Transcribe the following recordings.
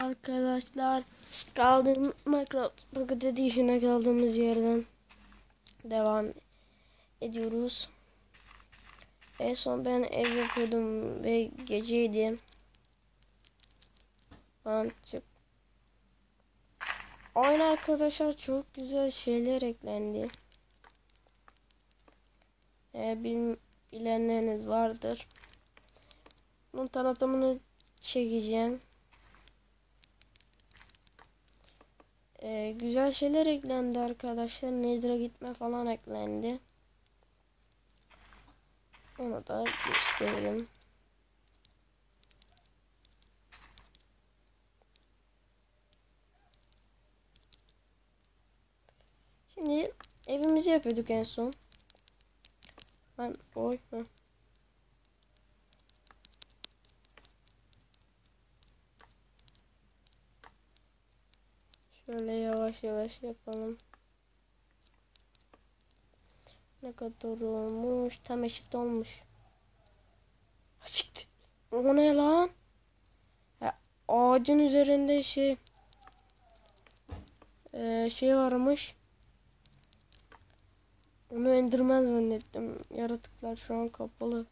Arkadaşlar Minecraft Pocket Edition'a kaldığımız yerden devam ediyoruz. En son ben ev yapıyordum ve geceydi. Oyun arkadaşlar çok güzel şeyler eklendi. Bilenleriniz vardır. Bunun tanıtımını çekeceğim. Güzel şeyler eklendi arkadaşlar. Nether'a gitme falan eklendi. Onu da göstereyim. Şimdi evimizi yapıyorduk en son. Şöyle yavaş yavaş yapalım. Ne kadar olmuş? Tam eşit olmuş. Siktir. O ne lan? Ağacın üzerinde şey varmış. Onu Enderman zannettim. Yaratıklar şu an kapalı.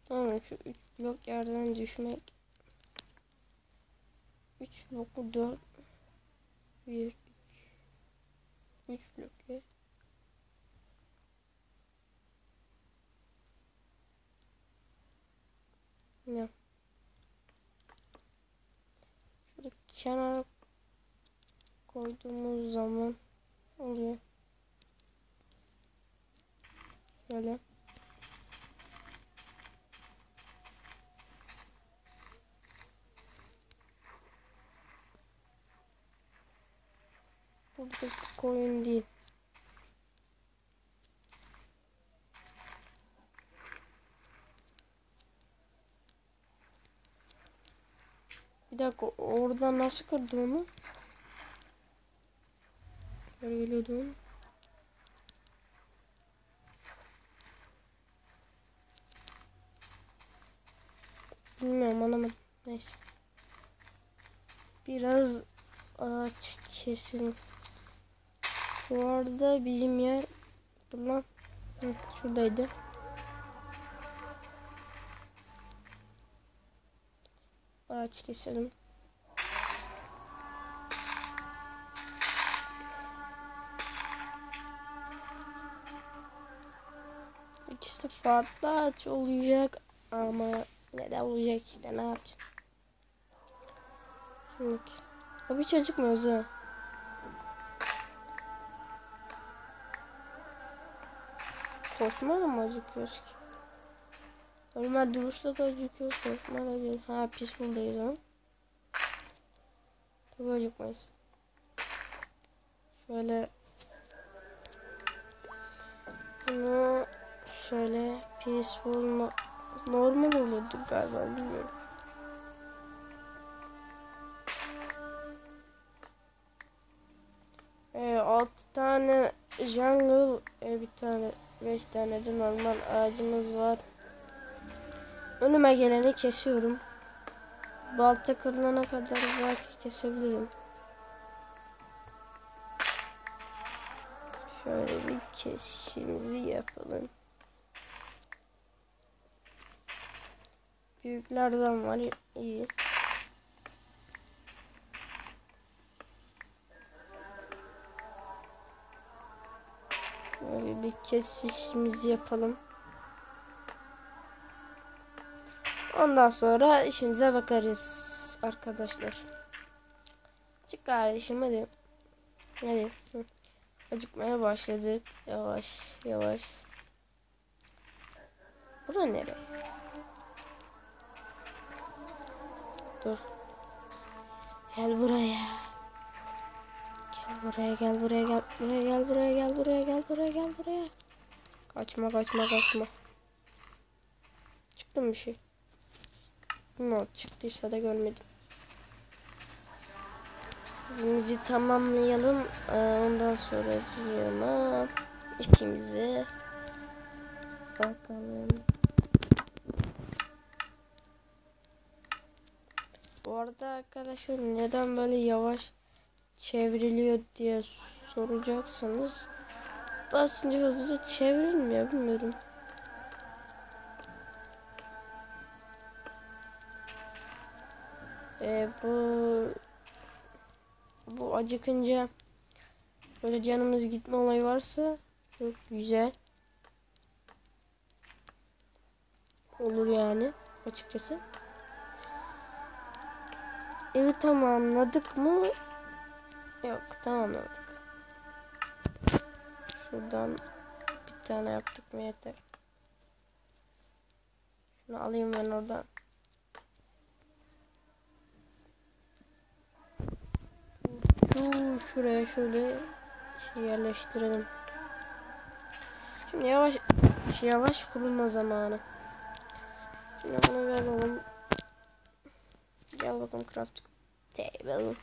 Tamam, şu 3 blok yerden düşmek. 3 blok mu 4? 1 3 blok ya. Ne? Şurada kenara koyduğumuz zaman oluyor. Böyle. Buradaki koyun değil. Bir dakika, oradan nasıl kırdı onu? Nereye geliyordu onu? Bilmiyorum, anlamadım. Neyse. Biraz ağaç kesin. Bu arada bizim yer... Dur lan. Şuradaydı. Ağaç keselim. İkisi farklı ağaç olacak ama ne de olacak işte, ne yapacaksın? Şimdi abi hiç acıkmıyoruz ha. Koşmayla mı acıkıyoruz ki? Normal duruşla da acıkıyoruz, koşmayla acıkıyoruz. Ha, peaceful'dayız ha. Tabii acıkmayız. Şöyle bunu şöyle peaceful normal oluyordu galiba, bilmiyorum. Altı tane jungle, bir tane 5 tane de normal ağacımız var. Önüme geleni kesiyorum. Balta kırılana kadar belki kesebilirim. Şöyle bir kesişimizi yapalım. Büyüklerden var, iyi. Böyle bir kesişimizi yapalım. Ondan sonra işimize bakarız arkadaşlar. Çık kardeşim, hadi. Hadi. Acıkmaya başladık. Yavaş yavaş. Bura nereye? Dur. Gel buraya. Gel buraya, gel buraya, gel buraya, gel buraya, gel buraya, gel buraya, gel buraya. Kaçma, kaçma, kaçma. Çıktı mı bir şey? No, çıktıysa da görmedim. Evimizi tamamlayalım. Ondan sonra ama İkimize bakalım. Bu arada arkadaşlar neden böyle yavaş çevriliyor diye soracaksanız basınca hızlı çevrilmiyor, bilmiyorum. Bu acıkınca böyle canımız gitme olayı varsa çok güzel olur yani açıkçası. Evet, tamamladık mı? Yok, tamamladık. Şuradan bir tane yaptık mı yeter. Şunu alayım ben oradan. Şuraya şöyle yerleştirelim. Şimdi yavaş yavaş kurulma zamanı. Şimdi bunu ver oğlum. Gel bakalım craft table.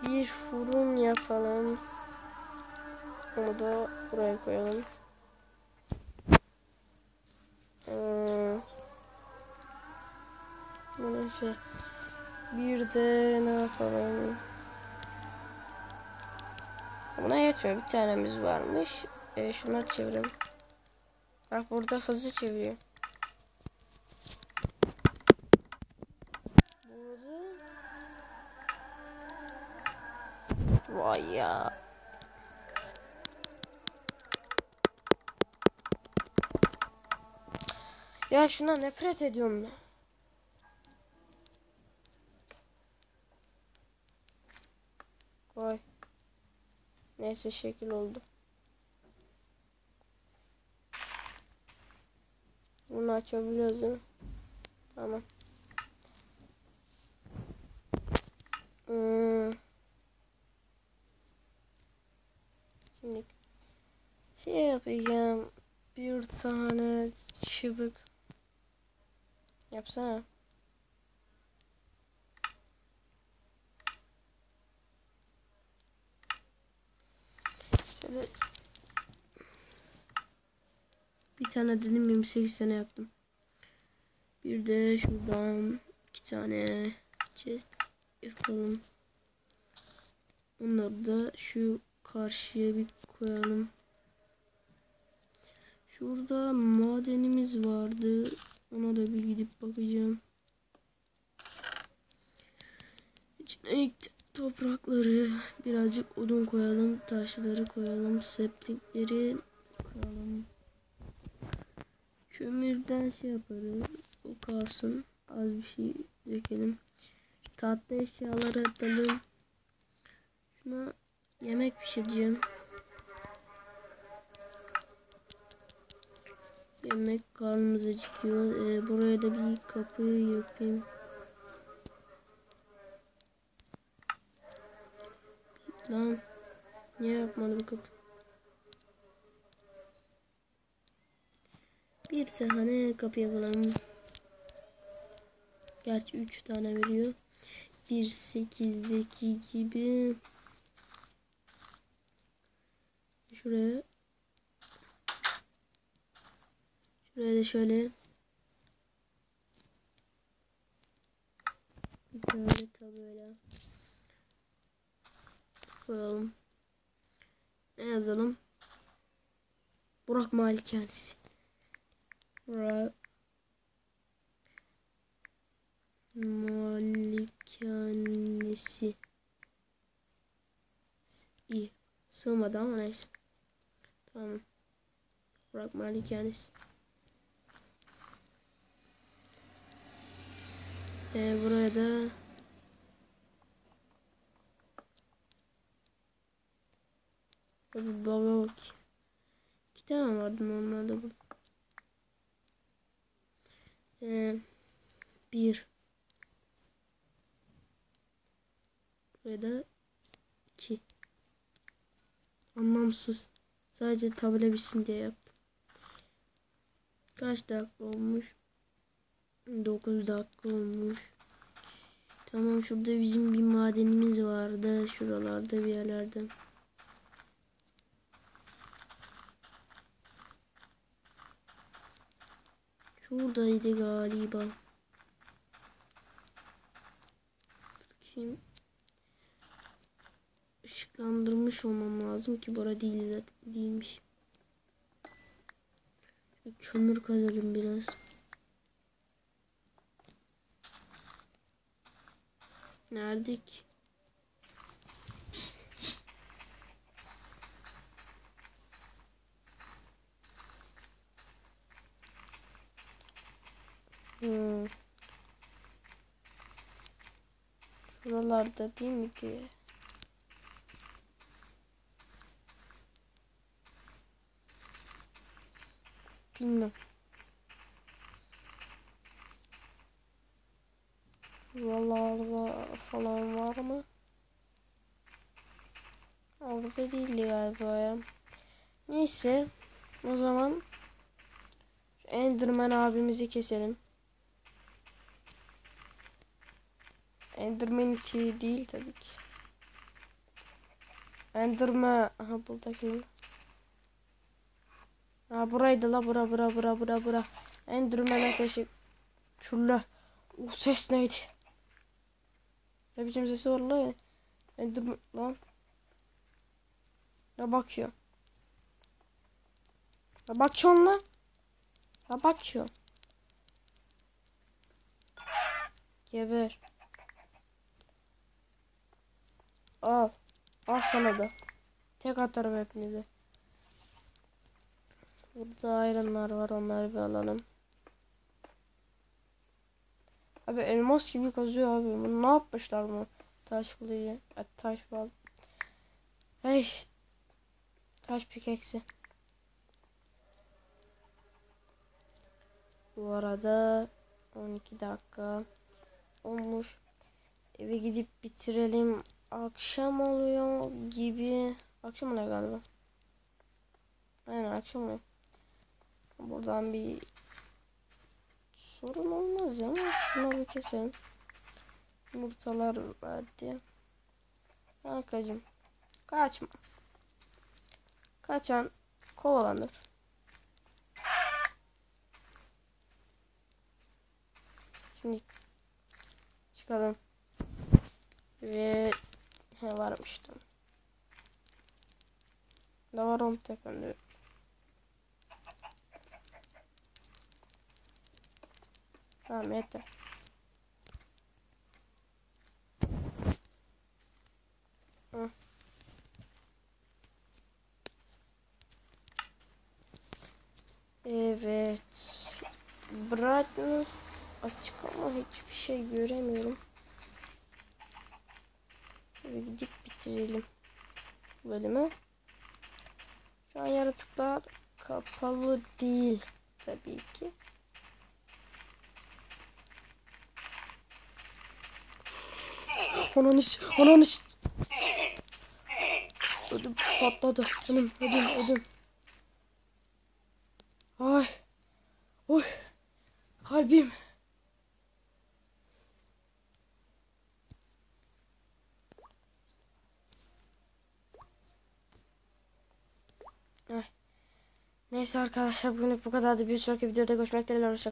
Bir fırın yapalım. Onu da buraya koyalım. Böyle şey. Bir de ne yapalım? Buna yetmiyor. Bir tanemiz varmış. Şunları çevirelim. Bak burada hızlı çeviriyor. Burada. Vay ya. Ya şuna nefret ediyorum ben. Vay. Neyse, şekil oldu. Bunu açabiliyoruz değil mi? Tamam. Şimdi şey yapacağım. Bir tane çubuk. Yapsana. Şöyle bir tane dedim, 28 tane yaptım. Bir de şuradan 2 tane chest yapalım. Onları da şu karşıya bir koyalım. Şurada madenimiz vardı. Ona da bir gidip bakacağım. İçine toprakları, birazcık odun koyalım. Taşları koyalım. Septikleri koyalım. Kömürden şey yaparız. O kalsın. Az bir şey dökelim. Tatlı eşyaları atalım. Şuna yemek pişireceğim. Yemek karnımız acıkıyor. Buraya da bir kapı yapayım. Lan niye yapmadı bu kapı? Bir tane kapı yapalım. Gerçi 3 tane veriyor. 1.8'deki gibi. Şuraya da şöyle bir tane tabela koyalım. Ne yazalım? Burak Malikanesi. Burak Malikanesi. İyi. Sığmadı ama neyse. Tamam. Burak Malikanesi. Buraya da baba bak. 2 tane vardı normalde burada. 1. Buraya da 2. Anlamsız. Sadece tabela bitsin diye yaptım. Kaç dakika olmuş? 9 dakika olmuş. Tamam, şurada bizim bir madenimiz vardı. Şuralarda bir yerlerde. Şuradaydı galiba. Bakayım. Işıklandırmış olmam lazım ki bura değil zaten. Değilmiş. Kömür kazalım biraz. Nerede ki? Buralarda değil mi ki? Bilmem. Buralarda falan var mı? Orada değildi galiba ya. Neyse. O zaman Enderman abimizi keselim. Enderman değil tabii ki. Enderman. Aha buradaki. Ha buraydı la, bura. Enderman'a teşekkürler. O ses neydi? Ne biçim sesi var la? Enderman lan. Ya bakıyor. Ya bakıyorsun la. Ya bakıyor. Geber. Al. Al sana da. Tek atarım hepinize. Burada ironlar var, onları bir alalım. Abi elmas gibi kazıyor abi. Bunu ne yapmışlar bunu? Taş kılıcı. Taş bal. Hey. Taş pikeksi. Bu arada 12 dakika olmuş. Eve gidip bitirelim. Akşam oluyor gibi. Akşam oluyor galiba. Aynen akşam oluyor. Buradan bir sorun olmaz ama şunu bir keselim. Yumurtalar verdi. Kankacım. Kaçma. Kaçan kovalanır. Şimdi çıkalım. Ve varmıştım. Da var 10 tepemde. Tamam yeter. Hı. Evet. Brightness açık ama hiçbir şey göremiyorum. Şöyle gidip bitirelim bölümü. Şu an yaratıklar kapalı değil tabii ki. Ananis. Ödüm patladı. Ödüm. Ay. Oy. Kalbim. Ay. Neyse arkadaşlar, bugünlük bu kadardı. Bir sonraki videoda görüşmek dileğiyle.